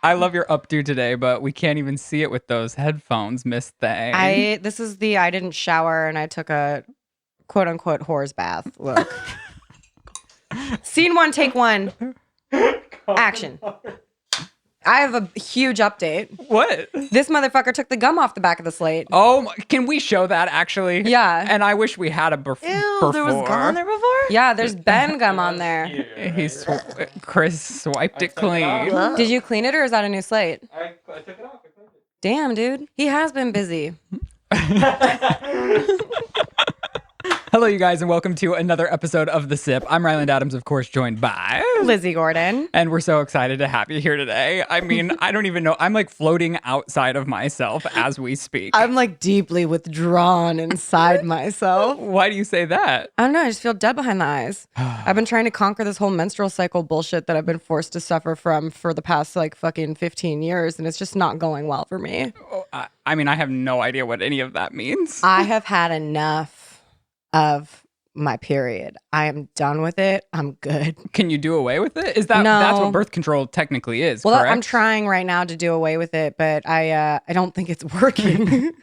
I love your updo today, but we can't even see it with those headphones, Miss Thing. This is the I didn't shower and I took a quote unquote whore's bath look. Scene 1, take 1. Action. I have a huge update. What? This motherfucker took the gum off the back of the slate. Oh, can we show that actually? Yeah. And I wish we had a before. There was gum on there before? Yeah, there's Ben gum on there. Chris swiped it clean. Did you clean it or is that a new slate? I took it off. Damn, dude. He has been busy. Hello, you guys, and welcome to another episode of The Sip. I'm Ryland Adams, of course, joined by Lizzie Gordon. And we're so excited to have you here today. I mean, I don't even know. I'm like floating outside of myself as we speak. I'm like deeply withdrawn inside myself. Why do you say that? I don't know. I just feel dead behind the eyes. I've been trying to conquer this whole menstrual cycle bullshit that I've been forced to suffer from for the past like fucking 15 years. And it's just not going well for me. I mean, I have no idea what any of that means. I have had enough of my period. I am done with it. I'm good. Can you do away with it? Is that No. That's what birth control technically is, Well, correct? I'm trying right now to do away with it, but I don't think it's working.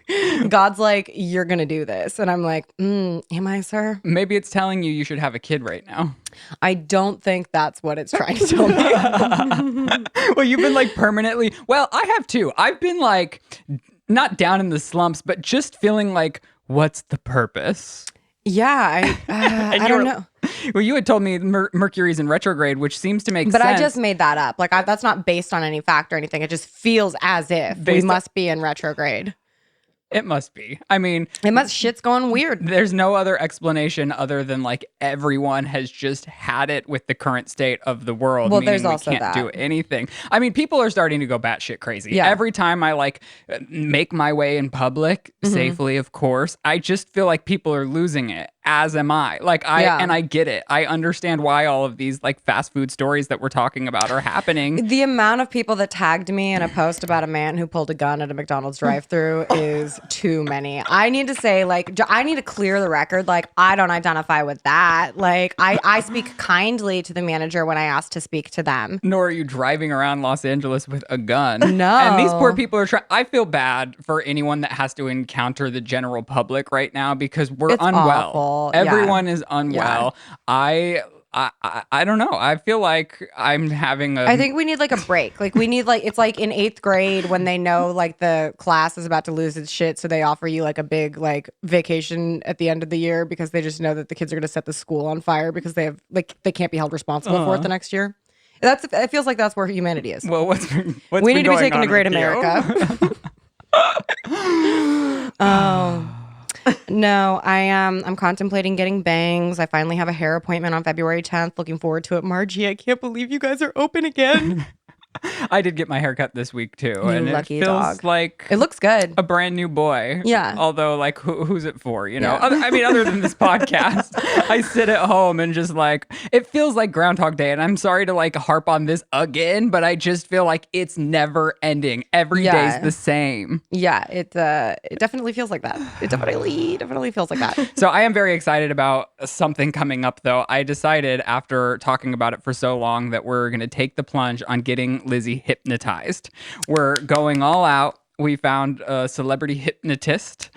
God's like, you're gonna do this, and I'm like, am I, sir? Maybe it's telling you should have a kid right now. I don't think that's what it's trying to tell me. Well, you've been like permanently. Well, I have too. I've been like not down in the slumps, but just feeling like, what's the purpose? Yeah, I don't know. Well, you had told me Mercury's in retrograde, which seems to make sense. But I just made that up. Like, that's not based on any fact or anything. It just feels as if we must be in retrograde. It must be. I mean, shit's going weird. There's no other explanation other than like everyone has just had it with the current state of the world. Well, meaning there's also we can't do anything. I mean, people are starting to go batshit crazy. Yeah. Every time I like make my way in public safely, of course, I just feel like people are losing it. As am I. Like and I get it. I understand why all of these like fast food stories that we're talking about are happening. The amount of people that tagged me in a post about a man who pulled a gun at a McDonald's drive-thru is too many. I need to say, like, I need to clear the record. Like, I don't identify with that. Like, I speak kindly to the manager when I ask to speak to them. Nor are you driving around Los Angeles with a gun. No. And these poor people are trying. I feel bad for anyone that has to encounter the general public right now because we're It's unwell. awful. Everyone is unwell. Yeah. I don't know. I feel like I'm having I think we need like a break. Like we need like, it's like in 8th grade when they know like the class is about to lose its shit. So they offer you like a big like vacation at the end of the year because they just know that the kids are going to set the school on fire because they have like, they can't be held responsible for it the next year. It feels like that's where humanity is. Well, what's we need to be taken to Great America. No, I'm contemplating getting bangs. I finally have a hair appointment on February 10th. Looking forward to it. Margie, I can't believe you guys are open again. I did get my haircut this week too, You and lucky it feels dog. like It looks good. a brand new boy. Yeah. Although, like, who's it for? You know, Yeah. I mean, other than this podcast, I sit at home and just like it feels like Groundhog Day. And I'm sorry to like harp on this again, but I just feel like it's never ending. Every day's the same. Yeah, it definitely feels like that. It definitely feels like that. So I am very excited about something coming up, though. I decided after talking about it for so long that we're going to take the plunge on getting Lizzie hypnotized. We're going all out. We found a celebrity hypnotist.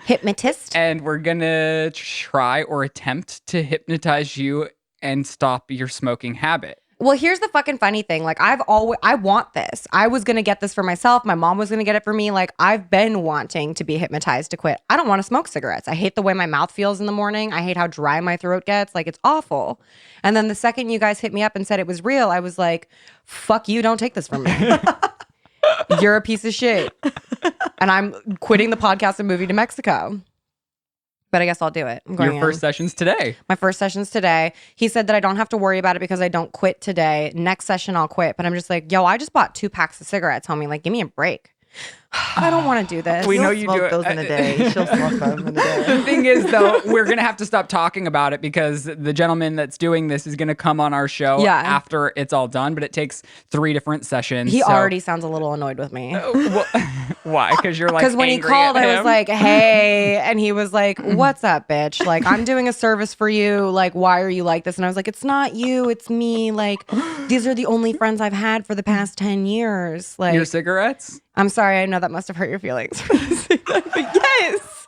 And we're going to try or attempt to hypnotize you and stop your smoking habit. Well, here's the fucking funny thing. Like, I want this. I was going to get this for myself. My mom was going to get it for me. Like, I've been wanting to be hypnotized to quit. I don't want to smoke cigarettes. I hate the way my mouth feels in the morning. I hate how dry my throat gets. Like, it's awful. And then the second you guys hit me up and said it was real, I was like, fuck you. Don't take this from me. You're a piece of shit. And I'm quitting the podcast and moving to Mexico. But I guess I'll do it. I'm going Your first session's today. My first session's today. He said that I don't have to worry about it because I don't quit today. Next session, I'll quit. But I'm just like, yo, I just bought 2 packs of cigarettes, homie. Like, give me a break. I don't want to do this. We know He'll you smoke do it. those in a day. She'll smoke them in a day. The thing is, though, we're going to have to stop talking about it because the gentleman that's doing this is going to come on our show after it's all done, but it takes 3 different sessions. He already sounds a little annoyed with me. Well, why? Because you're like, because when he called, I was like, hey, and he was like, what's up, bitch? Like, I'm doing a service for you. Like, why are you like this? And I was like, it's not you, it's me. Like, these are the only friends I've had for the past 10 years. Like, your cigarettes? I'm sorry, I know that must have hurt your feelings. But yes.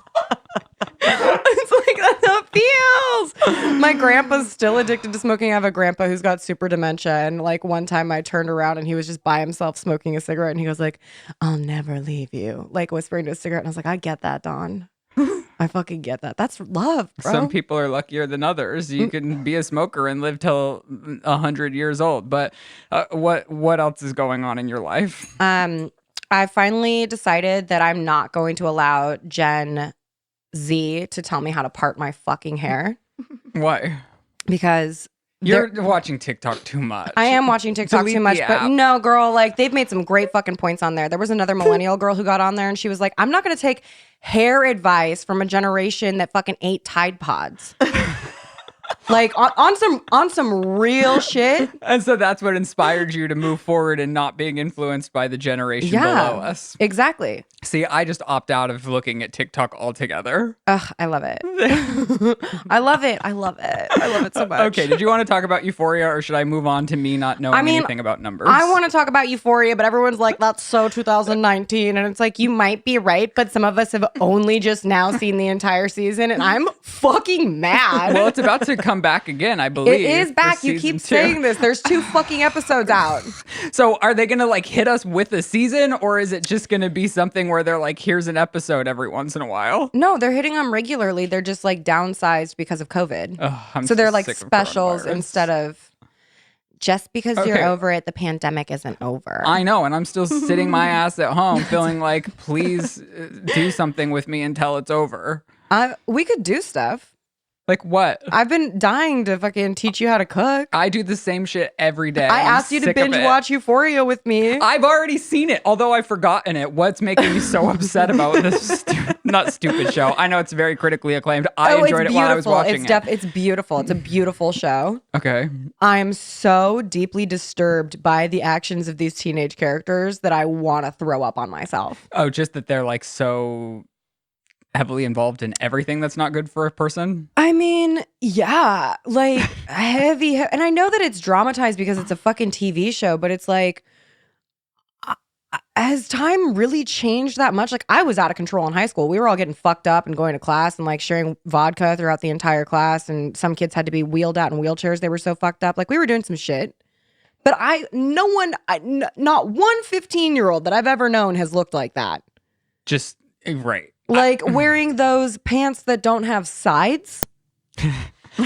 It's like, that's how it feels. My grandpa's still addicted to smoking. I have a grandpa who's got super dementia. And like one time I turned around and he was just by himself smoking a cigarette. And he goes like, I'll never leave you. Like whispering to a cigarette. And I was like, I get that, Dawn. I fucking get that. That's love, bro. Some people are luckier than others. You can be a smoker and live till 100 years old. But what else is going on in your life? I finally decided that I'm not going to allow Gen Z to tell me how to part my fucking hair. Why? Because you're watching TikTok too much. I am watching TikTok too much, but no, girl, like they've made some great fucking points on there. There was another millennial girl who got on there and she was like, I'm not going to take hair advice from a generation that fucking ate Tide Pods. Like on some beal shit. And so that's what inspired you to move forward and not being influenced by the generation below us. Exactly. See, I just opt out of looking at TikTok altogether. Ugh, I love it. I love it. I love it. I love it so much. Okay, did you want to talk about Euphoria or should I move on to me not knowing anything about numbers? I want to talk about Euphoria, but everyone's like, that's so 2019. And it's like, you might be right, but some of us have only just now seen the entire season and I'm fucking mad. Well, it's about to come back again, I believe. It is back. You keep saying this. There's 2 fucking episodes out. So are they going to like hit us with a season or is it just going to be something where they're like, here's an episode every once in a while? No, they're hitting them regularly. They're just like downsized because of COVID. So they're like specials instead of just because you're over it, the pandemic isn't over. I know. And I'm still sitting my ass at home feeling like, please do something with me until it's over. We could do stuff. Like what? I've been dying to fucking teach you how to cook. I do the same shit every day. I asked you to binge watch Euphoria with me. I've already seen it, although I've forgotten it. What's making me so upset about this not stupid show? I know it's very critically acclaimed. I enjoyed it while I was watching it. It's beautiful. It's a beautiful show. Okay. I'm so deeply disturbed by the actions of these teenage characters that I want to throw up on myself. Oh, just that they're like so heavily involved in everything that's not good for a person? I mean, yeah, like heavy. And I know that it's dramatized because it's a fucking TV show, but it's like, has time really changed that much? Like I was out of control in high school. We were all getting fucked up and going to class and like sharing vodka throughout the entire class. And some kids had to be wheeled out in wheelchairs. They were so fucked up. Like we were doing some shit. But not one 15-year-old that I've ever known has looked like that. Just right. Like wearing those pants that don't have sides.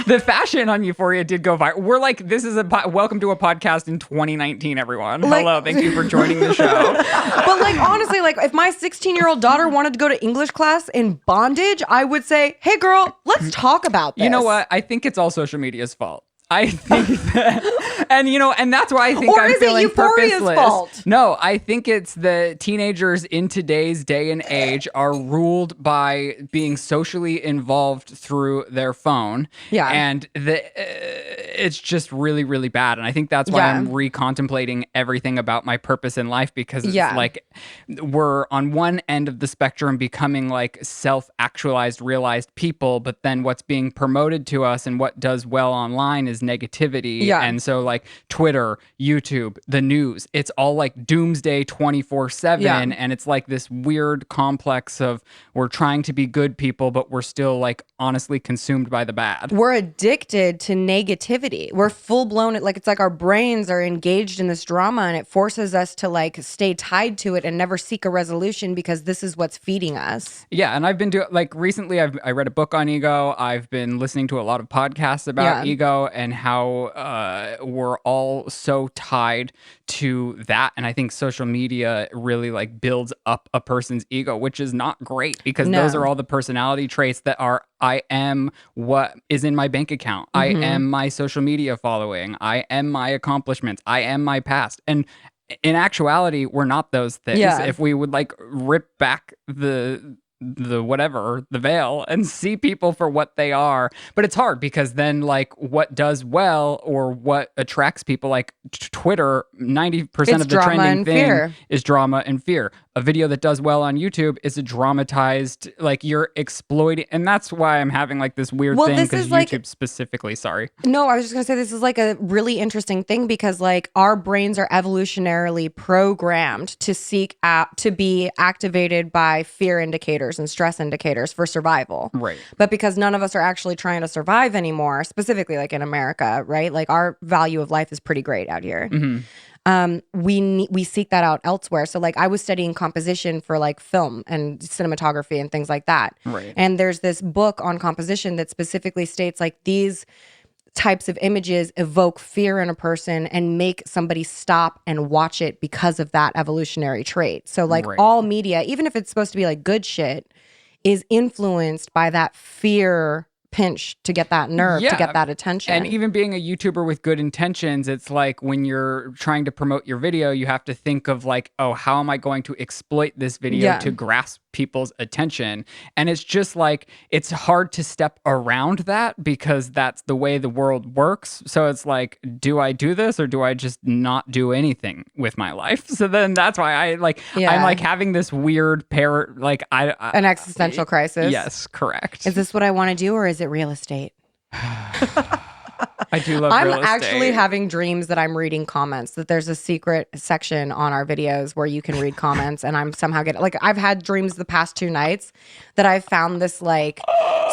The fashion on Euphoria did go viral. We're like, this is welcome to a podcast in 2019, everyone. Like, hello, thank you for joining the show. But like, honestly, like if my 16-year-old daughter wanted to go to English class in bondage, I would say, hey girl, let's talk about this. You know what? I think it's all social media's fault. I think that, and that's why I think I'm feeling purposeless. Fault? No, I think it's the teenagers in today's day and age are ruled by being socially involved through their phone. Yeah. And it's just really, really bad. And I think that's why I'm recontemplating everything about my purpose in life because it's like we're on one end of the spectrum becoming like self-actualized, realized people, but then what's being promoted to us and what does well online is negativity. Yeah. And so like Twitter, YouTube, the news, it's all like doomsday 24/7. Yeah. And it's like this weird complex of we're trying to be good people, but we're still like honestly consumed by the bad. We're addicted to negativity. We're full blown. Like it's like our brains are engaged in this drama and it forces us to like stay tied to it and never seek a resolution because this is what's feeding us. Yeah. And I've been doing like recently I read a book on ego. I've been listening to a lot of podcasts about ego and how we're all so tied to that. And I think social media really like builds up a person's ego, which is not great because those are all the personality traits that are I am what is in my bank account. I am my social media following. I am my accomplishments. I am my past. And in actuality, we're not those things. Yeah. If we would like rip back the whatever, the veil, and see people for what they are. But it's hard because then like what does well or what attracts people, like Twitter, 90% It's of the drama trending and thing fear. is drama and fear. A video that does well on YouTube is a dramatized, like you're exploiting, and that's why I'm having like this weird Well, thing this because is, like- YouTube specifically, sorry. No, I was just going to say this is like a really interesting thing because like our brains are evolutionarily programmed to seek out to be activated by fear indicators and stress indicators for survival. Right. But because none of us are actually trying to survive anymore, specifically like in America, right? Like our value of life is pretty great out here. We seek that out elsewhere. So like I was studying composition for like film and cinematography and things like that. Right. And there's this book on composition that specifically states like these types of images evoke fear in a person and make somebody stop and watch it because of that evolutionary trait. So like Right. all media, even if it's supposed to be like good shit, is influenced by that fear pinch to get that nerve, to get that attention. And even being a YouTuber with good intentions, it's like when you're trying to promote your video, you have to think of like, oh, how am I going to exploit this video Yeah. to grasp people's attention? And it's just like, it's hard to step around that because that's the way the world works. So it's like, do I do this or do I just not do anything with my life? So then that's why I'm like having this weird an existential crisis. Yes, correct. Is this what I want to do or is it real estate? I do love I'm real estate. actually having dreams that I'm reading comments, that there's a secret section on our videos where you can read comments, and I'm somehow getting, like, I've had dreams the past 2 nights that I've found this, like,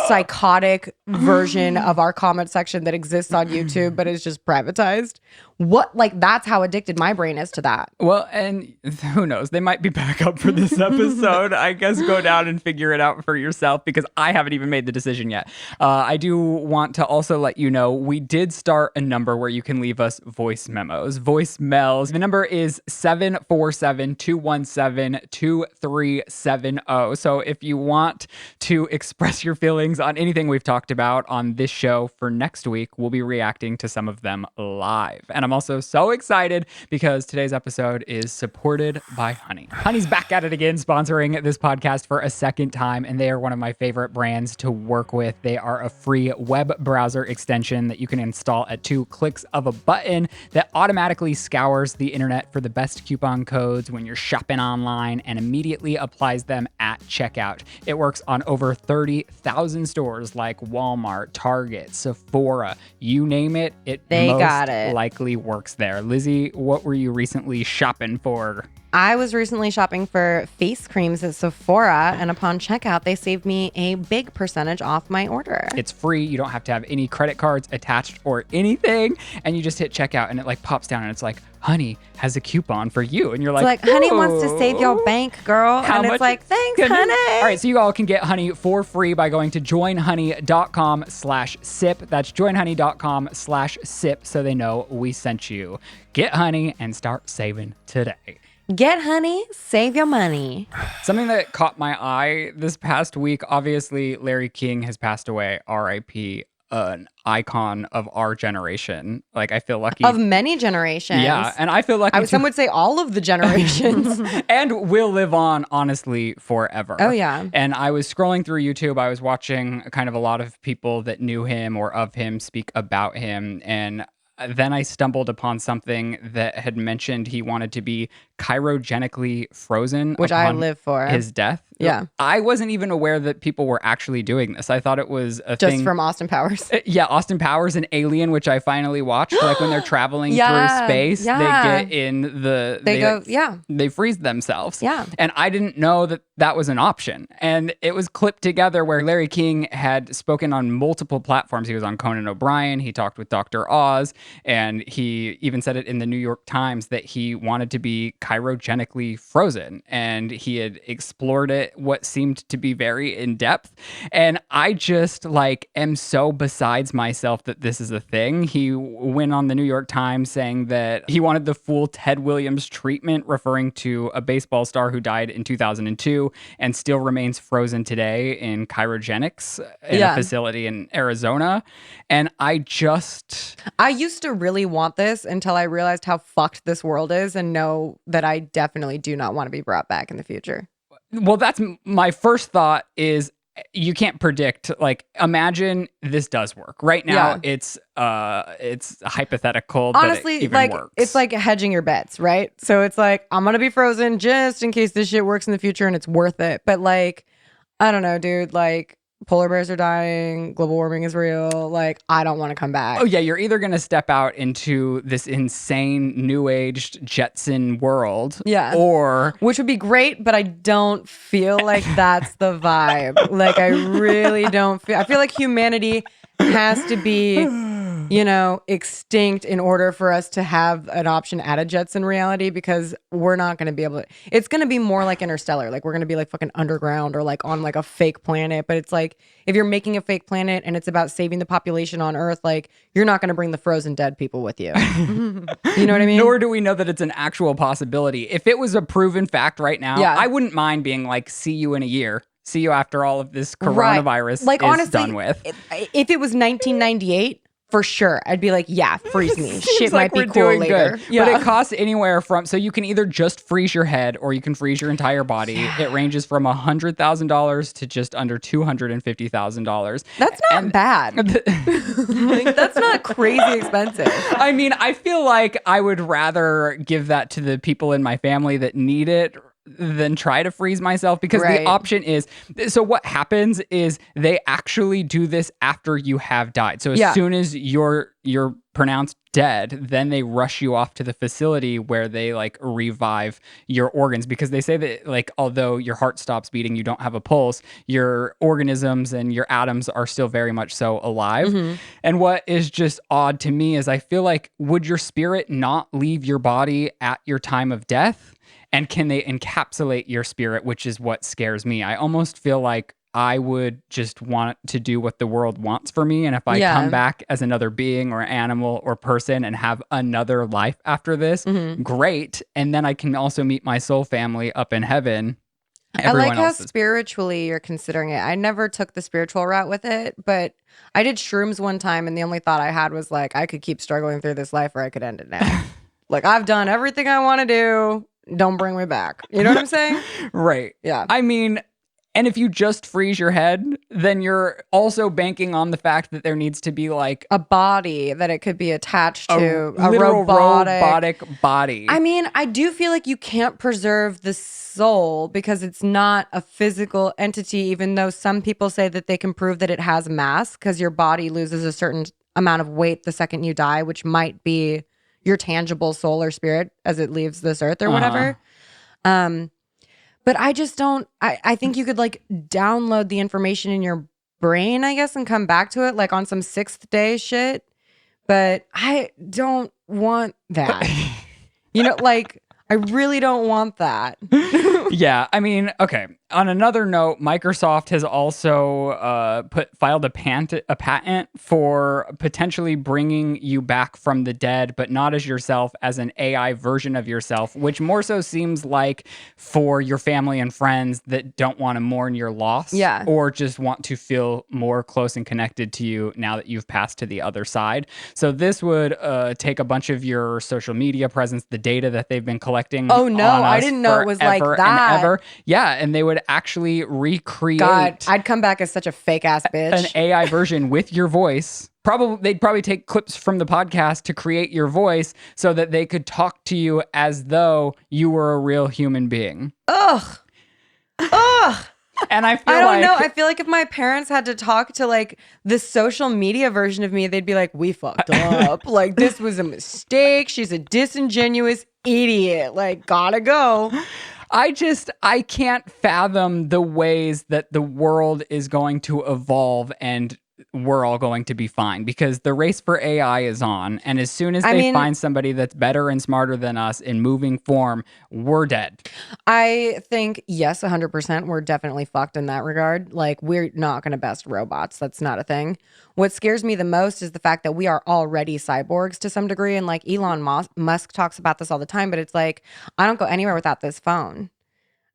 psychotic version of our comment section that exists on YouTube, but is just privatized. Like, that's how addicted my brain is to that. Well, and who knows? They might be back up for this episode. I guess go down and figure it out for yourself because I haven't even made the decision yet. I do want to also let you know we did start a number where you can leave us voice voicemails. The number is 747-217-2370. So if you want to express your feelings on anything we've talked about on this show for next week, we'll be reacting to some of them live. And I'm also so excited because today's episode is supported by Honey. Honey's back at it again, sponsoring this podcast for a second time, and they are one of my favorite brands to work with. They are a free web browser extension that you can install at 2 clicks of a button that automatically scours the internet for the best coupon codes when you're shopping online and immediately applies them at checkout. It works on over 30,000 stores like Walmart, Target, Sephora, you name it. They most got it. likely works there. Lizzie, what were you recently shopping for? I was recently shopping for face creams at Sephora, and upon checkout, they saved me a big percentage off my order. It's free. You don't have to have any credit cards attached or anything. And you just hit checkout and it like pops down and it's like, Honey has a coupon for you. And you're It's like, Honey wants to save your "Ooh." bank, girl. How and much it's like, thanks, goodness. Honey. All right, so you all can get Honey for free by going to joinhoney.com/sip. That's joinhoney.com/sip so they know we sent you. Get Honey and start saving today. Get Honey, save your money. Something that caught my eye this past week, obviously Larry King has passed away, R.I.P., an icon of our generation. Like, I feel lucky. Of many generations. Yeah, and I feel lucky Some would say all of the generations. and will live on, honestly, forever. Oh, yeah. And I was scrolling through YouTube. I was watching kind of a lot of people that knew him or of him speak about him. And then I stumbled upon something that had mentioned he wanted to be cryogenically frozen. Which I upon live for. his death. Yeah. I wasn't even aware that people were actually doing this. I thought it was a Just thing. from Austin Powers. Yeah, Austin Powers and Alien, which I finally watched. Like when they're traveling Yeah, through space, yeah. they get in the... They go, yeah. They freeze themselves. Yeah. And I didn't know that that was an option. And it was clipped together where Larry King had spoken on multiple platforms. He was on Conan O'Brien. He talked with Dr. Oz. And he even said it in the New York Times that he wanted to be cryogenically frozen. And he had explored it what seemed to be very in depth. And I just like am so besides myself that this is a thing. He went on the New York Times saying that he wanted the full Ted Williams treatment, referring to a baseball star who died in 2002 and still remains frozen today in cryogenics in a facility in Arizona. And I used to really want this until I realized how fucked this world is and know that I definitely do not want to be brought back in the future. Well, that's my first thought is you can't predict, like, imagine this does work. Right now, it's hypothetical. Honestly, that it even like works. it's like hedging your bets, right? So it's like, I'm gonna be frozen just in case this shit works in the future and it's worth it. But like, I don't know, dude, like polar bears are dying, global warming is real. Like, I don't want to come back. Oh yeah, you're either gonna step out into this insane new aged Jetson world, or which would be great, but I don't feel like that's the vibe. Like, I really don't feel. I feel like humanity has to be, you know, extinct in order for us to have an option at a Jetson reality, because we're not going to be able to. It's going to be more like Interstellar. Like, we're going to be like fucking underground or like on like a fake planet. But it's like, if you're making a fake planet and it's about saving the population on Earth, like, you're not going to bring the frozen dead people with you. You know what I mean? Nor do we know that it's an actual possibility. If it was a proven fact right now, I wouldn't mind being like, see you in a year. See you after all of this coronavirus like, is honestly, done with. If it was 1998, for sure, I'd be like, yeah, freeze me. Shit like might be cool later. Yeah. But it costs anywhere from, so you can either just freeze your head or you can freeze your entire body. It ranges from $100,000 to just under $250,000. That's not bad. Like, that's not crazy expensive. I mean, I feel like I would rather give that to the people in my family that need it than try to freeze myself, because the option is, so what happens is they actually do this after you have died. So as soon as you're pronounced dead, then they rush you off to the facility where they like revive your organs, because they say that like, although your heart stops beating, you don't have a pulse, your organisms and your atoms are still very much so alive. And what is just odd to me is I feel like, would your spirit not leave your body at your time of death? And can they encapsulate your spirit, which is what scares me. I almost feel like I would just want to do what the world wants for me. And if I come back as another being or animal or person and have another life after this, great. And then I can also meet my soul family up in heaven. I like how spiritually you're considering it. I never took the spiritual route with it, but I did shrooms one time, and the only thought I had was like, I could keep struggling through this life or I could end it now. Like, I've done everything I want to do. Don't bring me back. You know what I'm saying? Right. Yeah. I mean, and if you just freeze your head, then you're also banking on the fact that there needs to be like a body that it could be attached to, a robotic body. I mean, I do feel like you can't preserve the soul because it's not a physical entity, even though some people say that they can prove that it has mass, because your body loses a certain amount of weight the second you die, which might be your tangible soul or spirit as it leaves this earth or whatever. But I just don't, I think you could like download the information in your brain, I guess, and come back to it like on some sixth day shit. But I don't want that. You know, like, I really don't want that. Yeah, I mean, okay. On another note, Microsoft has also filed a patent for potentially bringing you back from the dead, but not as yourself, as an AI version of yourself, which more so seems like for your family and friends that don't want to mourn your loss, or just want to feel more close and connected to you now that you've passed to the other side. So this would take a bunch of your social media presence, the data that they've been collecting. Oh no, I didn't know it was like that. Yeah, and they would actually recreate. God, I'd come back as such a fake ass bitch. An AI version with your voice. They'd probably take clips from the podcast to create your voice so that they could talk to you as though you were a real human being. Ugh. And I feel I don't know. I feel like if my parents had to talk to like the social media version of me, they'd be like, we fucked up. Like, this was a mistake. She's a disingenuous idiot. Like, gotta go. I can't fathom the ways that the world is going to evolve and we're all going to be fine because the race for AI is on. And as soon as they find somebody that's better and smarter than us in moving form, we're dead. I think, yes, 100%. We're definitely fucked in that regard. Like, we're not going to best robots. That's not a thing. What scares me the most is the fact that we are already cyborgs to some degree. And like Elon Musk talks about this all the time, but it's like, I don't go anywhere without this phone.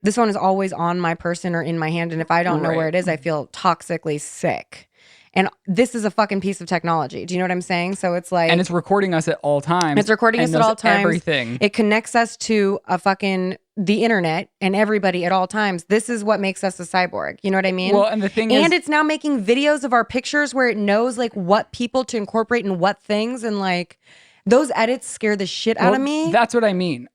This phone is always on my person or in my hand. And if I don't know where it is, I feel toxically sick. And this is a fucking piece of technology. Do you know what I'm saying? So it's like... And it's recording us at all times. It's recording us at all times. Everything. It connects us to the internet and everybody at all times. This is what makes us a cyborg. You know what I mean? Well, and the thing is... And it's now making videos of our pictures where it knows like what people to incorporate and what things. And like those edits scare the shit out of me. That's what I mean.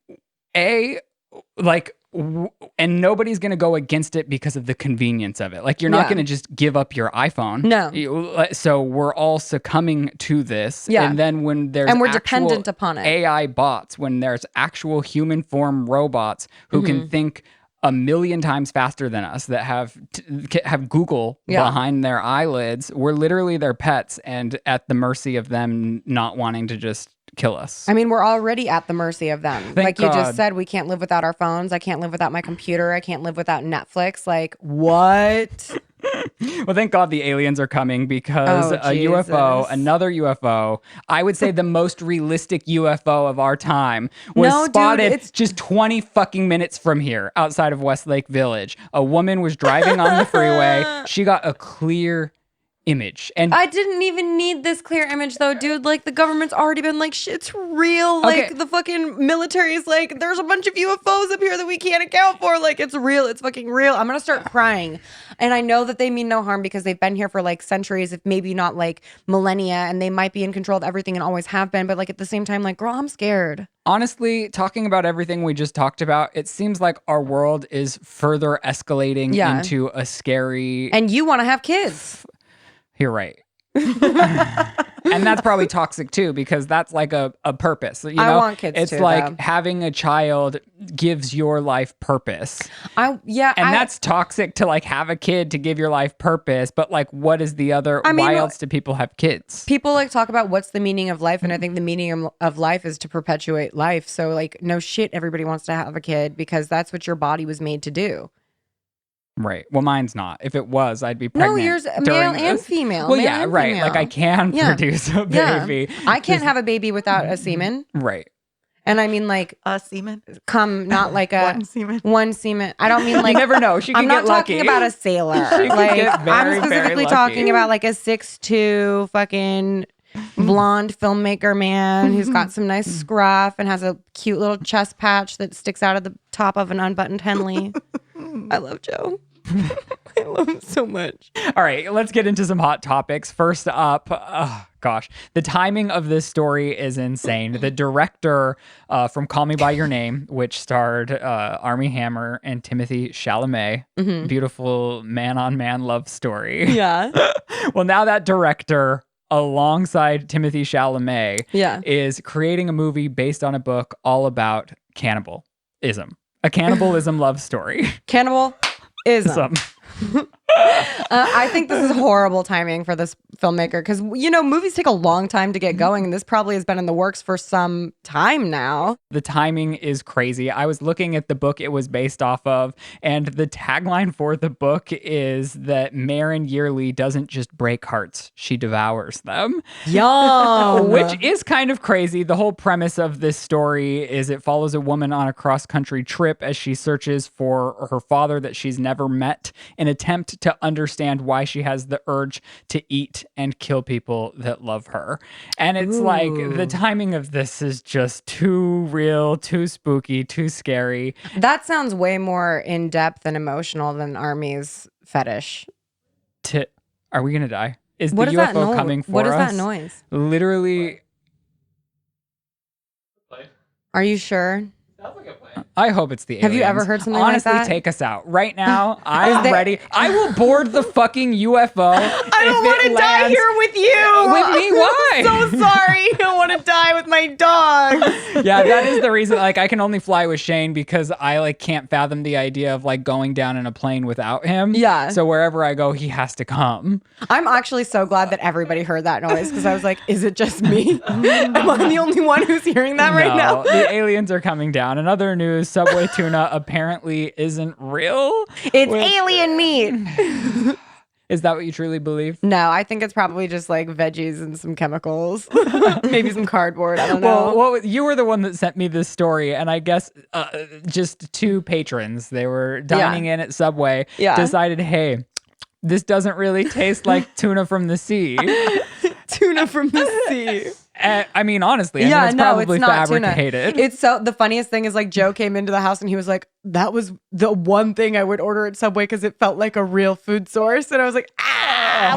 And nobody's going to go against it because of the convenience of it. Like, you're not going to just give up your iPhone. No. So we're all succumbing to this. Yeah. And then when there's we're dependent upon it. AI bots, when there's actual human form robots who can think a million times faster than us, that have Google behind their eyelids, we're literally their pets and at the mercy of them not wanting to just kill us. I mean, we're already at the mercy of them. Thank you God. just said, we can't live without our phones. I can't live without my computer. I can't live without Netflix. Like, what? Well, thank God the aliens are coming because another UFO, I would say the most realistic UFO of our time, was spotted just 20 fucking minutes from here outside of Westlake Village. A woman was driving on the freeway. She got a clear image. And I didn't even need this clear image though, dude. Like, the government's already been like, shit's real. Like, the fucking military's like, there's a bunch of UFOs up here that we can't account for. Like, it's real. It's fucking real. I'm gonna start crying. And I know that they mean no harm because they've been here for like centuries, if maybe not like millennia, and they might be in control of everything and always have been. But like, at the same time, like, girl, I'm scared. Honestly, talking about everything we just talked about, it seems like our world is further escalating into a scary... And you want to have kids. You're right. And that's probably toxic too, because that's like a purpose. You know? I want kids it's too, like though. Having a child gives your life purpose. That's toxic to like have a kid to give your life purpose. But like, what is the other? Why else do people have kids? People like talk about what's the meaning of life. And I think the meaning of life is to perpetuate life. So like, no shit, everybody wants to have a kid because that's what your body was made to do. Right. Well, mine's not. If it was, I'd be pregnant. No, yours male and female. Well, male yeah, and right. female. Like, I can produce a baby. Yeah. I can't have a baby without a semen. Right. And I mean, like, a semen, not like a one semen. I don't mean like, you never know. She could I'm not get lucky. talking about a sailor. I'm specifically talking about like a 6'2" fucking blonde filmmaker man who's got some nice scruff and has a cute little chest patch that sticks out of the top of an unbuttoned Henley. I love Joe. I love him so much. All right, let's get into some hot topics. First up, the timing of this story is insane. The director from Call Me By Your Name, which starred Armie Hammer and Timothy Chalamet, beautiful man-on-man love story. Yeah. Well, now that director, alongside Timothy Chalamet, is creating a movie based on a book all about cannibalism. A cannibalism love story. Cannibalism. I think this is horrible timing for this filmmaker because, you know, movies take a long time to get going, and this probably has been in the works for some time now. The timing is crazy. I was looking at the book it was based off of, and the tagline for the book is that Maren Yearly doesn't just break hearts, she devours them. Yum! Which is kind of crazy. The whole premise of this story is it follows a woman on a cross-country trip as she searches for her father that she's never met, an attempt to understand why she has the urge to eat and kill people that love her. And it's like, the timing of this is just too real, too spooky, too scary. That sounds way more in-depth and emotional than Armie's fetish. Are we gonna die? Is what the is UFO coming for us? What is that noise? Literally. Are you sure? Sounds like a plane. I hope it's the aliens. Have you ever heard something like Honestly, that? take us out. Right now, I'm ready. I will board the fucking UFO. I don't want to die here with you. With me? Why? I'm so sorry. I don't want to die with my dog. Yeah, that is the reason. Like, I can only fly with Shane because I like can't fathom the idea of like going down in a plane without him. Yeah. So wherever I go, he has to come. I'm actually so glad that everybody heard that noise because I was like, is it just me? Am I the only one who's hearing that right now? The aliens are coming down. In other news, Subway tuna apparently isn't real. It's alien meat. Is that what you truly believe? No, I think it's probably just like veggies and some chemicals, maybe some cardboard. I don't know. Well, you were the one that sent me this story, and I guess just two patrons, they were dining in at Subway, decided, hey, this doesn't really taste like tuna from the sea. Tuna from the sea. I mean, honestly, it's probably fabricated. Tuna. It's so the funniest thing is like Joe came into the house and he was like, that was the one thing I would order at Subway because it felt like a real food source. And I was like,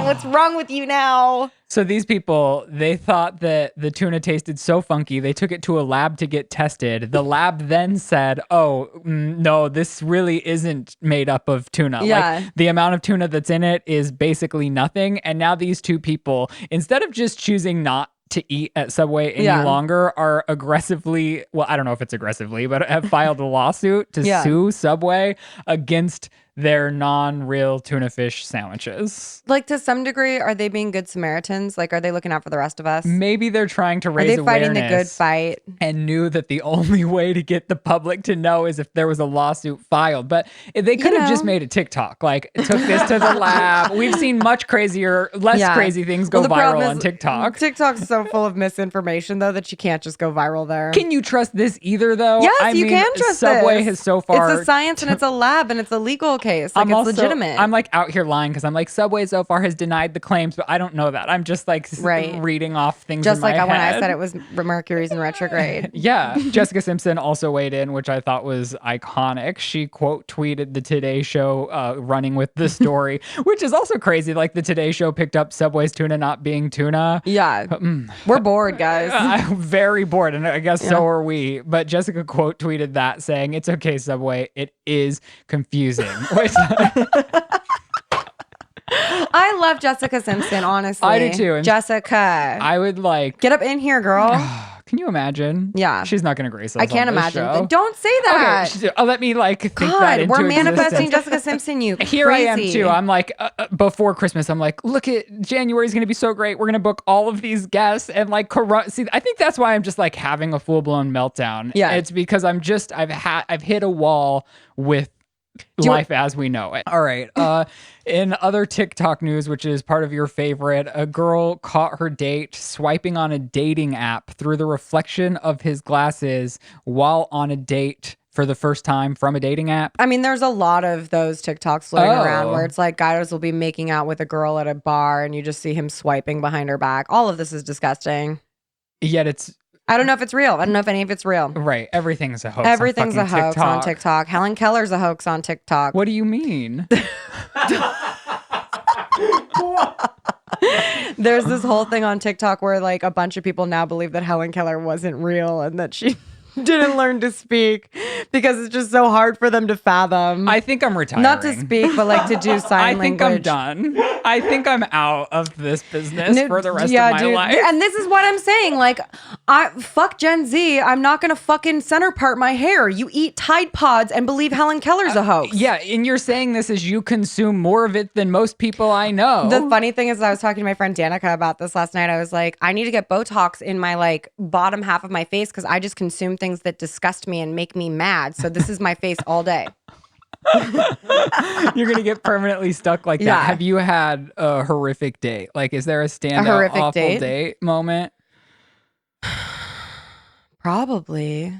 what's wrong with you now? So these people, they thought that the tuna tasted so funky, they took it to a lab to get tested. The lab then said, no, this really isn't made up of tuna. Yeah. Like, the amount of tuna that's in it is basically nothing. And now these two people, instead of just choosing not to eat at Subway any longer, are aggressively, well, I don't know if it's aggressively, but have filed a lawsuit to sue Subway against their non-real tuna fish sandwiches. Like, to some degree, are they being good Samaritans? Like, are they looking out for the rest of us? Maybe they're trying to raise awareness. Are they fighting the good fight? And knew that the only way to get the public to know is if there was a lawsuit filed. But they could have just made a TikTok. Like, took this to the lab. We've seen much crazier, less crazy things go viral on TikTok. TikTok's so full of misinformation, though, that you can't just go viral there. Can you trust this either, though? Yes, you can trust Subway this. has so far... It's a science and it's a lab and it's a legal case. Like, it's legitimate. I'm like out here lying because I'm like, Subway so far has denied the claims, but I don't know that. I'm just like reading off things just in my like head. when I said it was Mercury's in retrograde. Yeah. Jessica Simpson also weighed in, which I thought was iconic. She quote tweeted the Today Show running with the story, which is also crazy. Like, the Today Show picked up Subway's tuna not being tuna. Yeah. We're bored, guys. I'm very bored, and I guess so are we. But Jessica quote tweeted that saying, "It's okay, Subway. It is confusing." Which I love Jessica Simpson, honestly. I do too. And Jessica. I would like... Get up in here, girl. Can you imagine? Yeah. She's not going to grace us I can't on this imagine. show. Don't say that. Okay, let me like think God, that into we're manifesting existence. Jessica Simpson, you crazy. Here I am too. I'm like, before Christmas, I'm like, look at January's going to be so great. We're going to book all of these guests and like, see, I think that's why I'm just like having a full blown meltdown. Yeah. It's because I've hit a wall with life as we know it. All right. In other TikTok news, which is part of your favorite, a girl caught her date swiping on a dating app through the reflection of his glasses while on a date for the first time from a dating app. I mean, there's a lot of those TikToks floating around where it's like guys will be making out with a girl at a bar and you just see him swiping behind her back. All of this is disgusting. Yet it's... I don't know if it's real. I don't know if any of it's real. Right. Everything's a hoax. Everything's a hoax TikTok. on TikTok. Helen Keller's a hoax on TikTok. What do you mean? There's this whole thing on TikTok where like a bunch of people now believe that Helen Keller wasn't real and that she didn't learn to speak because it's just so hard for them to fathom. I think I'm retiring. Not to speak, but like to do sign language. I think I'm done. I think I'm out of this business for the rest of my life. And this is what I'm saying. Like, fuck Gen Z. I'm not going to fucking center part my hair. You eat Tide Pods and believe Helen Keller's a hoax. Yeah, and you're saying this as you consume more of it than most people I know. The funny thing is I was talking to my friend Danica about this last night. I was like, I need to get Botox in my like bottom half of my face because I just consume things that disgust me and make me mad. So this is my face all day. You're gonna get permanently stuck like that. Yeah. Have you had a horrific date? Like, is there a standout awful date moment? Probably.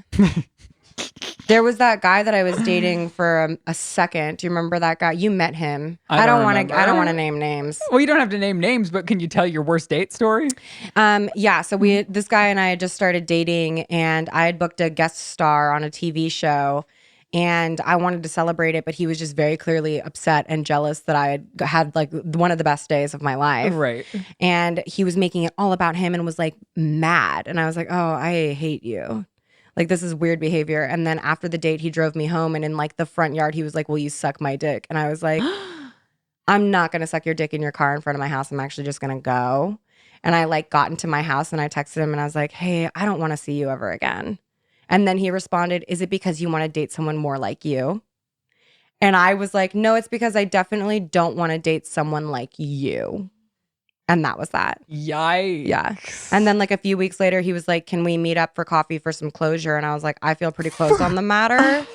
There was that guy that I was dating for a second. Do you remember that guy? You met him. I don't want to name names. Well, you don't have to name names, but can you tell your worst date story? Yeah. So this guy and I had just started dating, and I had booked a guest star on a TV show, and I wanted to celebrate it, but he was just very clearly upset and jealous that I had like one of the best days of my life. Right. And he was making it all about him and was like mad. And I was like, oh, I hate you. Like, this is weird behavior. And then after the date, he drove me home. And in like the front yard, he was like, will you suck my dick? And I was like, I'm not going to suck your dick in your car in front of my house. I'm actually just going to go. And I like got into my house and I texted him and I was like, hey, I don't want to see you ever again. And then he responded, is it because you want to date someone more like you? And I was like, no, it's because I definitely don't want to date someone like you. And that was that. Yikes. Yeah. And then like a few weeks later, he was like, can we meet up for coffee for some closure? And I was like, I feel pretty close on the matter.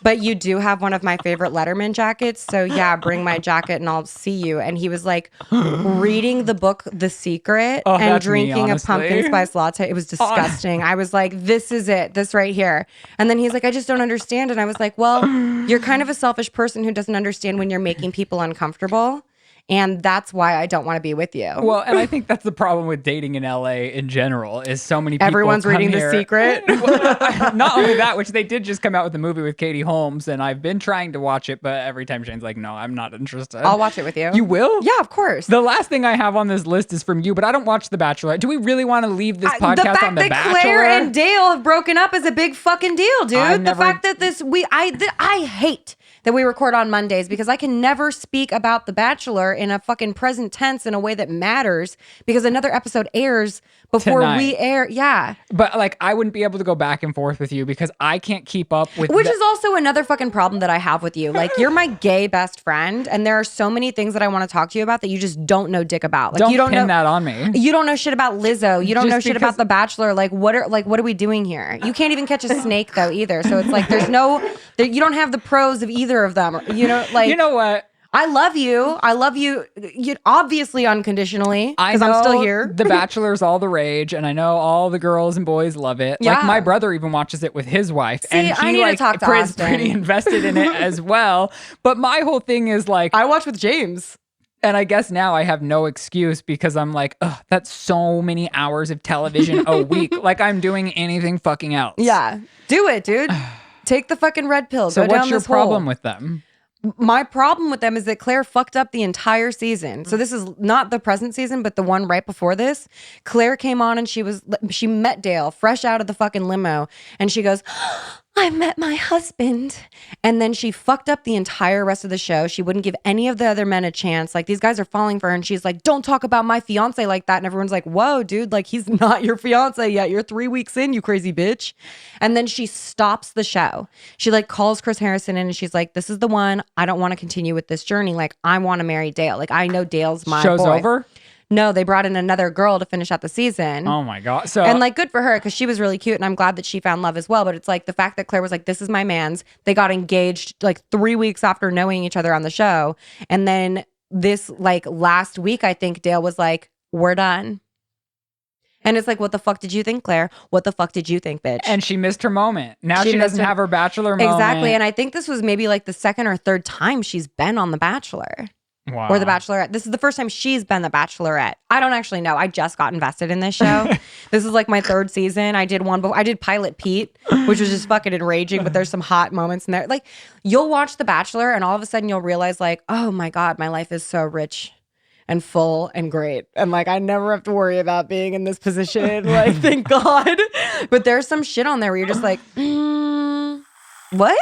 But you do have one of my favorite Letterman jackets. So yeah, bring my jacket and I'll see you. And he was like reading the book, The Secret, and drinking a pumpkin spice latte. It was disgusting. I was like, this is it. This right here. And then he's like, I just don't understand. And I was like, well, you're kind of a selfish person who doesn't understand when you're making people uncomfortable. And that's why I don't want to be with you. Well, and I think that's the problem with dating in LA in general is so many people Everyone's come reading here. The Secret. Not only that, which they did just come out with a movie with Katie Holmes, and I've been trying to watch it, but every time Shane's like, no, I'm not interested. I'll watch it with you. You will? Yeah, of course. The last thing I have on this list is from you, but I don't watch The Bachelor. Do we really want to leave this podcast on The Bachelor? The fact that Claire and Dale have broken up is a big fucking deal, dude. The fact that I hate that we record on Mondays because I can never speak about The Bachelor in a fucking present tense in a way that matters because another episode airs before we air. Yeah. But like, I wouldn't be able to go back and forth with you because I can't keep up with Which is also another fucking problem that I have with you. Like, you're my gay best friend and there are so many things that I want to talk to you about that you just don't know dick about. Like, you don't pin know that on me. You don't know shit about Lizzo. You don't Just know shit about The Bachelor. Like, what are we doing here? You can't even catch a snake though either. So it's like you don't have the pros of either of them. You know, like, you know what? I love you. I love you. You obviously unconditionally because I'm still here. The Bachelor's all the rage, and I know all the girls and boys love it. Yeah. Like my brother even watches it with his wife, See, and I he need to like talk to is Austin. pretty invested in it as well. But my whole thing is like, I watch with James. and I guess now I have no excuse because I'm like, ugh, that's so many hours of television a week. Like I'm doing anything fucking else. Yeah, do it, dude. Take the fucking red pill. So Go down what's your this hole. problem with them? My problem with them is that Claire fucked up the entire season. So this is not the present season, but the one right before this. Claire came on and she met Dale fresh out of the fucking limo. And she goes, I met my husband. And then she fucked up the entire rest of the show. She wouldn't give any of the other men a chance. Like, these guys are falling for her. And she's like, don't talk about my fiance like that. And everyone's like, whoa, dude, like, he's not your fiance yet. You're 3 weeks in, you crazy bitch. And then she stops the show. She like calls Chris Harrison in and she's like, this is the one. I don't want to continue with this journey. Like, I want to marry Dale. Like, I know Dale's my Show's boy. over? No, they brought in another girl to finish out the season. Oh my God. So And like, good for her because she was really cute and I'm glad that she found love as well. But it's like the fact that Claire was like, this is my man's. They got engaged like 3 weeks after knowing each other on the show. And then this like last week, I think Dale was like, we're done. And it's like, what the fuck did you think, Claire? What the fuck did you think, bitch? and she missed her moment. Now she doesn't have her Bachelor moment. Exactly. And I think this was maybe like the second or third time she's been on The Bachelor. Wow. Or The Bachelorette. This is the first time she's been The Bachelorette. I don't actually know. I just got invested in this show. This is like my third season. I did one before. I did Pilot Pete, which was just fucking enraging, but there's some hot moments in there. Like, you'll watch The Bachelor and all of a sudden you'll realize like, oh my God, my life is so rich and full and great. And like, I never have to worry about being in this position. Like, thank God. But there's some shit on there where you're just like, what?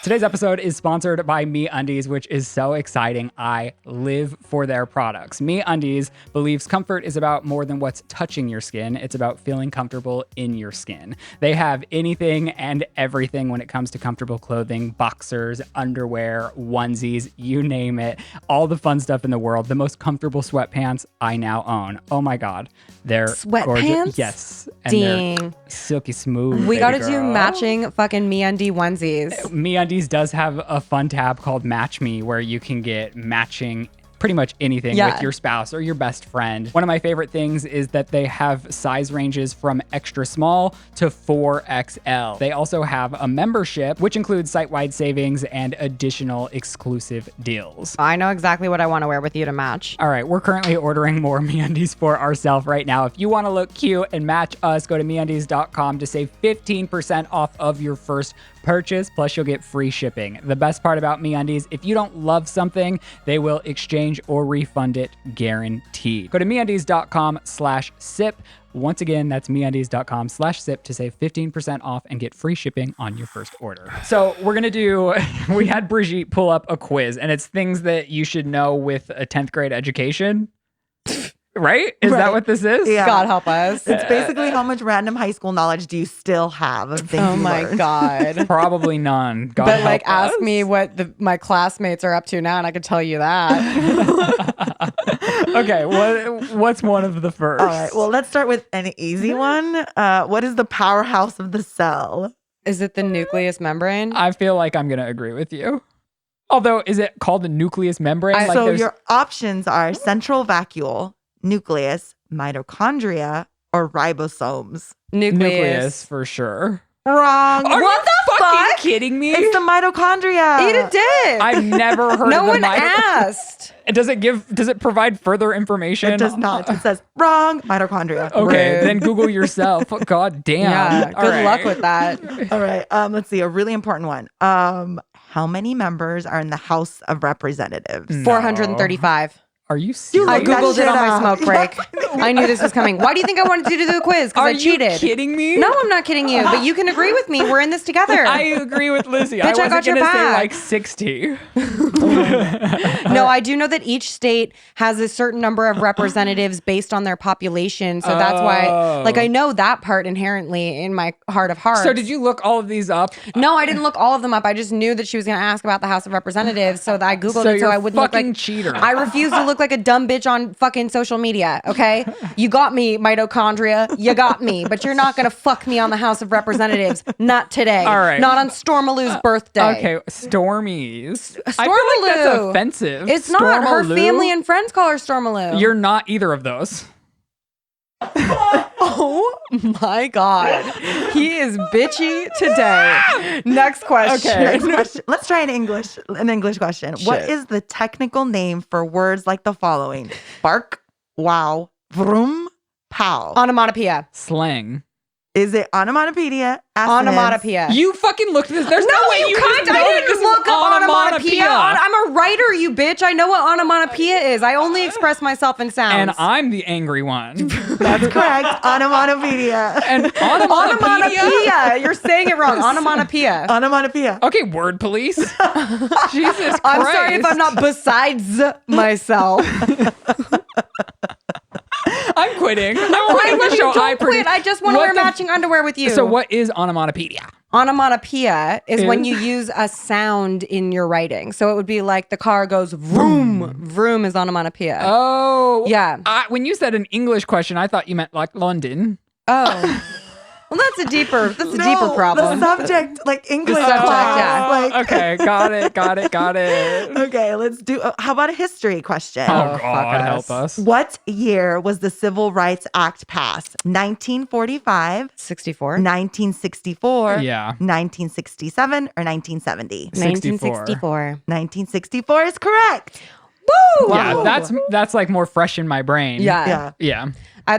Today's episode is sponsored by MeUndies, which is so exciting. I live for their products. MeUndies believes comfort is about more than what's touching your skin. It's about feeling comfortable in your skin. They have anything and everything when it comes to comfortable clothing, boxers, underwear, onesies, you name it. All the fun stuff in the world. The most comfortable sweatpants I now own. Oh my God. They're Sweatpants? gorgeous. Yes. And Dang. they're silky smooth. We got to baby do girl. matching fucking MeUndies onesies. MeUndies does have a fun tab called Match Me where you can get matching pretty much anything with your spouse or your best friend. One of my favorite things is that they have size ranges from extra small to 4XL. They also have a membership, which includes site-wide savings and additional exclusive deals. I know exactly what I want to wear with you to match. All right, we're currently ordering more MeUndies for ourselves right now. If you want to look cute and match us, go to MeUndies.com to save 15% off of your first purchase, plus you'll get free shipping. The best part about MeUndies, if you don't love something, they will exchange or refund it, guaranteed. Go to MeUndies.com/sip. Once again, that's MeUndies.com/sip to save 15% off and get free shipping on your first order. So we're going to do, we had Brigitte pull up a quiz, and it's things that you should know with a 10th grade education. Right? Is that what this is? Yeah. God help us. It's basically how much random high school knowledge do you still have of things Oh you my learned? God. Probably none. God But like, help us. ask me what my classmates are up to now, and I could tell you that. Okay, what's one of the first? All right. Well, let's start with an easy one. What is the powerhouse of the cell? Is it the nucleus membrane? I feel like I'm going to agree with you. Although, is it called the nucleus membrane? So there's- your options are central vacuole, nucleus, mitochondria, or ribosomes. nucleus for sure. Wrong. Are What you the fucking fuck? kidding me? It's the mitochondria. Eat a dick. I've never heard no of the one asked. Does it provide further information? It does not. It says wrong. Mitochondria. Okay, Rude. then Google yourself. God damn. Yeah, All good right. luck with that. All right. Let's see. A really important one. How many members are in the House of Representatives? 435. Are you serious? I looked that Googled shit it on my up. smoke break. I knew this was coming. Why do you think I wanted you to do the quiz? Because Are I cheated. you kidding me? No, I'm not kidding you. But you can agree with me. We're in this together. I agree with Lizzie. I Bitch, I wasn't got your gonna say back. like 60. No, I do know that each state has a certain number of representatives based on their population. So that's why, like, I know that part inherently in my heart of hearts. So did you look all of these up? No, I didn't look all of them up. I just knew that she was going to ask about the House of Representatives. So that I Googled So it so you're I wouldn't look fucking like cheater. I refuse to look like a dumb bitch on fucking social media. Okay. You got me, mitochondria. You got me. But you're not going to fuck me on the House of Representatives. Not today. All right. Not on Stormaloo's birthday. Okay, Stormies. I feel like that's Stormaloo. offensive. It's not. Her Stormaloo? family and friends call her Stormaloo. You're not either of those. Oh my God. He is bitchy today. Next question. Okay. Next question. Let's try an English question. What is the technical name for words like the following? Bark, wow, vroom, pow. Onomatopoeia. Slang. Is it onomatopoeia? Assonance? Onomatopoeia. You fucking looked this. There's no, way you can't. just know I that didn't this is look up onomatopoeia. onomatopoeia. I'm a writer, you bitch. I know what onomatopoeia is. I only express myself in sounds. And I'm the angry one. That's correct. Onomatopoeia. And onomatopoeia. onomatopoeia. You're saying it wrong. Onomatopoeia. Onomatopoeia. Okay, word police. Jesus Christ. I'm sorry if I'm not besides myself. I'm quitting. I'm quitting the show. Don't quit. I just want to wear matching underwear with you. So what is onomatopoeia? Onomatopoeia is when you use a sound in your writing. So it would be like the car goes vroom. Vroom is onomatopoeia. Oh. Yeah. When you said an English question, I thought you meant like London. Oh. Well, that's a deeper No, problem. The subject, like English subject, class. yeah. Like, Okay, got it. Okay, let's do. How about a history question? Oh, fuck God, us. help us. What year was the Civil Rights Act passed? 1945, 64. 1964, Yeah. 1967, or 1970? 1964. 1964 is correct. Woo! Yeah, that's like more fresh in my brain. Yeah. Yeah.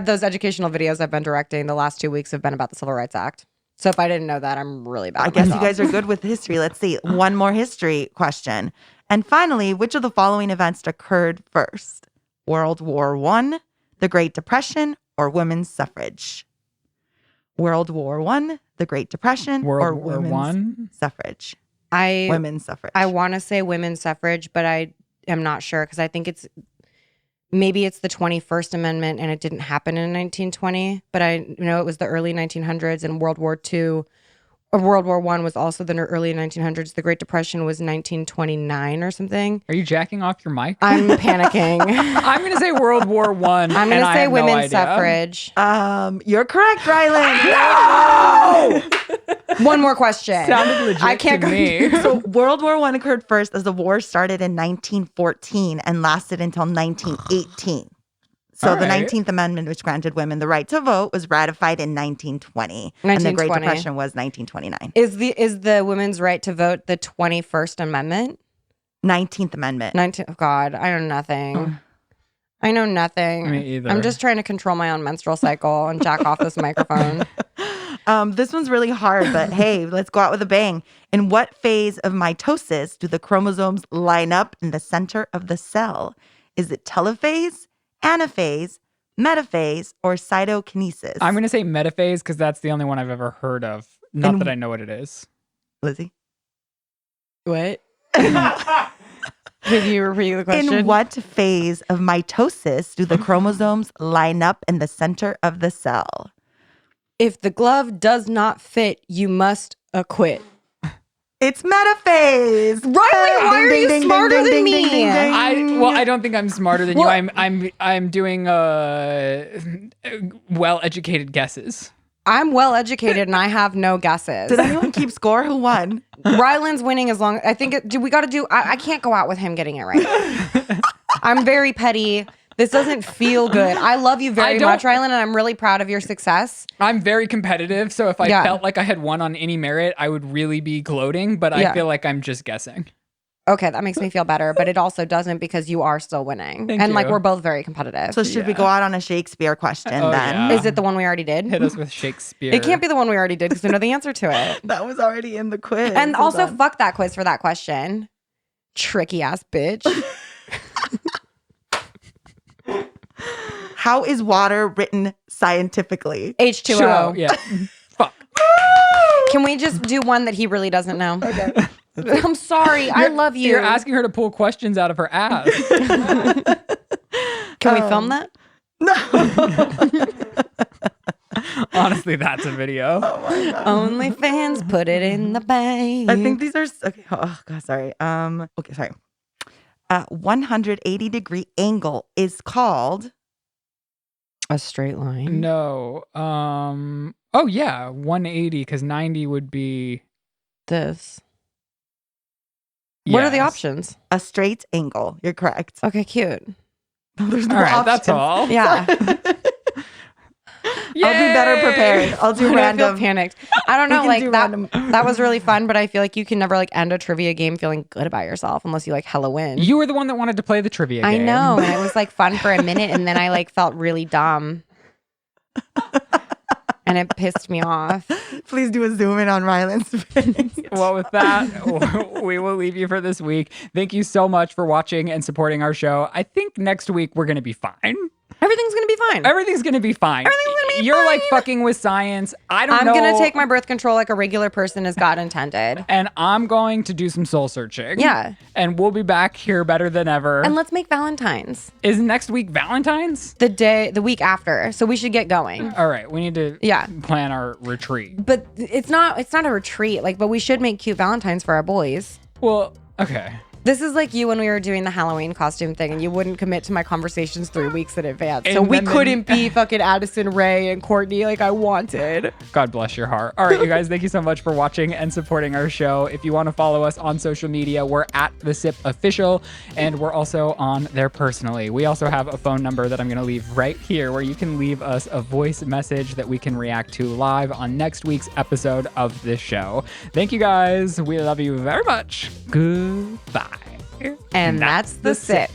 Those educational videos I've been directing the last 2 weeks have been about the Civil Rights Act. So if I didn't know that, I'm really bad. I at guess my you job. guys are good with history. Let's see. One more history question. And finally, which of the following events occurred first? World War I, the Great Depression, or women's suffrage? World War I, the Great Depression, or World War women's One. suffrage? I Women's suffrage. want to say women's suffrage, but I am not sure because I think maybe it's the 21st Amendment and it didn't happen in 1920, but I know it was the early 1900s, and World War II or World War I was also the early 1900s. The Great Depression was 1929 or something. Are you jacking off your mic? I'm panicking. I'm going to say World War One. I'm going to say women's suffrage. You're correct, Ryland. One more question. Sounded legit I can't to me. So World War I occurred first as the war started in 1914 and lasted until 1918. So All the right. 19th Amendment, which granted women the right to vote, was ratified in 1920. And the Great 1920. Depression was 1929. Is the women's right to vote the 21st Amendment? 19th Amendment. 19. Oh God, I know nothing. I know nothing. Me either. I'm just trying to control my own menstrual cycle and jack off this microphone. This one's really hard, but hey, let's go out with a bang. In what phase of mitosis do the chromosomes line up in the center of the cell? Is it telophase, anaphase, metaphase, or cytokinesis? I'm going to say metaphase because that's the only one I've ever heard of. Not And- that I know what it is. Lizzie. What? Can you repeat the question? In what phase of mitosis do the chromosomes line up in the center of the cell? If the glove does not fit, you must acquit. It's metaphase. Riley, why are you smarter than me? I don't think I'm smarter than Well- you. I'm doing well-educated guesses. I'm well educated and I have no guesses. Did anyone keep score? Who won? Ryland's winning as long. I think we got to do. I can't go out with him getting it right. I'm very petty. This doesn't feel good. I love you very much, Ryland, and I'm really proud of your success. I'm very competitive, so if I Yeah. felt like I had won on any merit, I would really be gloating, but I Yeah. feel like I'm just guessing. Okay, that makes me feel better, but it also doesn't because you are still winning. Thank and like you. we're both very competitive. So should we go out on a Shakespeare question Oh, then? yeah. Is it the one we already did? Hit us with Shakespeare. It can't be the one we already did because we know the answer to it. That was already in the quiz. And Hold also, on. fuck that quiz for that question. Tricky ass bitch. How is water written scientifically? H2O. Sure, yeah. Fuck. Can we just do one that he really doesn't know? Okay. I'm sorry. I love you. You're asking her to pull questions out of her ass. Can we film that? Honestly, that's a video. OnlyFans, put it in the bank. I think these are okay. Oh god, sorry. Okay, sorry. 180-degree angle is called a straight line. No. Oh yeah, 180 because 90 would be This. What are the Yes. options? a straight angle. You're correct. Okay, cute. There's no All right, that's options. all. Yeah. I'll be better prepared. I'll do I feel random. panicked. I don't We know, can like do that. random. That was really fun, but I feel like you can never like end a trivia game feeling good about yourself unless you like hella win. You were the one that wanted to play the trivia I game. know, and it was like fun for a minute, and then I like felt really dumb, and it pissed me off. Please do a zoom in on Ryland's face. Well, with that, we will leave you for this week. Thank you so much for watching and supporting our show. I think next week we're going to be fine. Everything's gonna be fine. Everything's going to be fine. Everything's gonna be You're like fine. fucking with science. I don't I'm know. gonna take my birth control like a regular person as God intended. And I'm going to do some soul searching. Yeah. And we'll be back here better than ever. And let's make Valentine's Is next week Valentine's? the week after. So we should get going. All right. We need to Yeah. plan our retreat. But it's not a retreat. Like, but we should make cute Valentines for our boys. Well, okay. This is like you when we were doing the Halloween costume thing and you wouldn't commit to my conversations 3 weeks in advance. So And we then the- couldn't be fucking Addison Rae and Courtney like I wanted. God bless your heart. All right, you guys, thank you so much for watching and supporting our show. If you want to follow us on social media, we're at The Sip Official, and we're also on there personally. We also have a phone number that I'm going to leave right here where you can leave us a voice message that we can react to live on next week's episode of this show. Thank you guys. We love you very much. Goodbye. And that's the sip.